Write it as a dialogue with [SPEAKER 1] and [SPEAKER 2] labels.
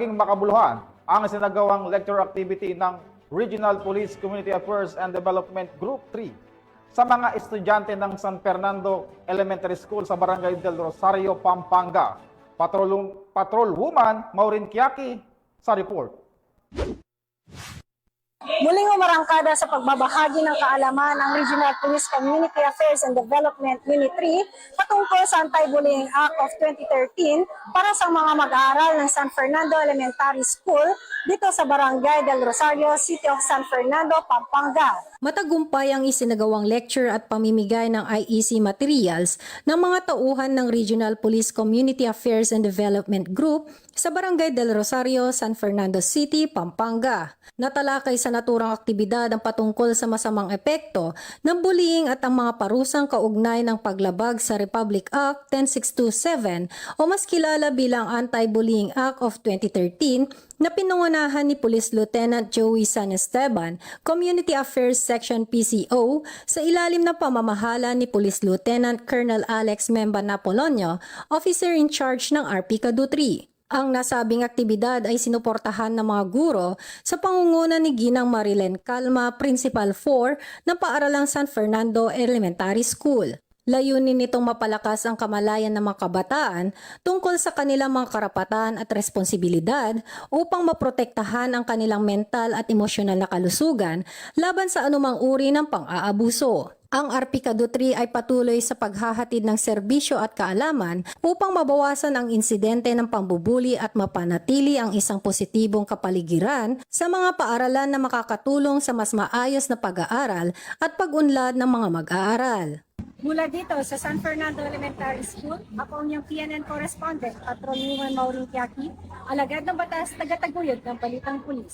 [SPEAKER 1] naging makabuluhan ang sinagawang lecture activity ng Regional Police Community Affairs and Development Group 3 sa mga estudyante ng San Fernando Elementary School sa Barangay del Rosario, Pampanga. Patrol Woman Maureen Quiaki sa report.
[SPEAKER 2] Muling umarangkada sa pagbabahagi ng kaalaman ang Regional Police Community Affairs and Development Unit 3 patungkol sa Anti-Bullying Act of 2013 para sa mga mag-aaral ng San Fernando Elementary School dito sa Barangay del Rosario, City of San Fernando, Pampanga.
[SPEAKER 3] Matagumpay ang isinagawang lecture at pamimigay ng IEC materials ng mga tauhan ng Regional Police Community Affairs and Development Group sa Barangay del Rosario, San Fernando City, Pampanga. Natalakay sa naturang aktibidad ang patungkol sa masamang epekto ng bullying at ang mga parusang kaugnay ng paglabag sa Republic Act 10627 o mas kilala bilang Anti-Bullying Act of 2013 na pinungunahan ni Police Lieutenant Joey San Esteban, Community Affairs Section PCO, sa ilalim ng pamamahala ni Police Lieutenant Colonel Alex Memba Napolonio, Officer in Charge ng RP Cadu 3. Ang nasabing aktibidad ay sinuportahan ng mga guro sa pangunguna ni Ginang Marilen Calma, Principal 4 ng Paaralang San Fernando Elementary School. Layunin nitong mapalakas ang kamalayan ng mga kabataan tungkol sa kanilang mga karapatan at responsibilidad upang maprotektahan ang kanilang mental at emosyonal na kalusugan laban sa anumang uri ng pang-aabuso. Ang RP Cadu 3 ay patuloy sa paghahatid ng serbisyo at kaalaman upang mabawasan ang insidente ng pambubuli at mapanatili ang isang positibong kapaligiran sa mga paaralan na makakatulong sa mas maayos na pag-aaral at pag-unlad ng mga mag-aaral.
[SPEAKER 2] Mula dito sa San Fernando Elementary School, ako ang iyong PNN correspondent, Patrol Woman Maureen Quiaki, alagad ng batas, taga-taguyod ng Balitang Pulis.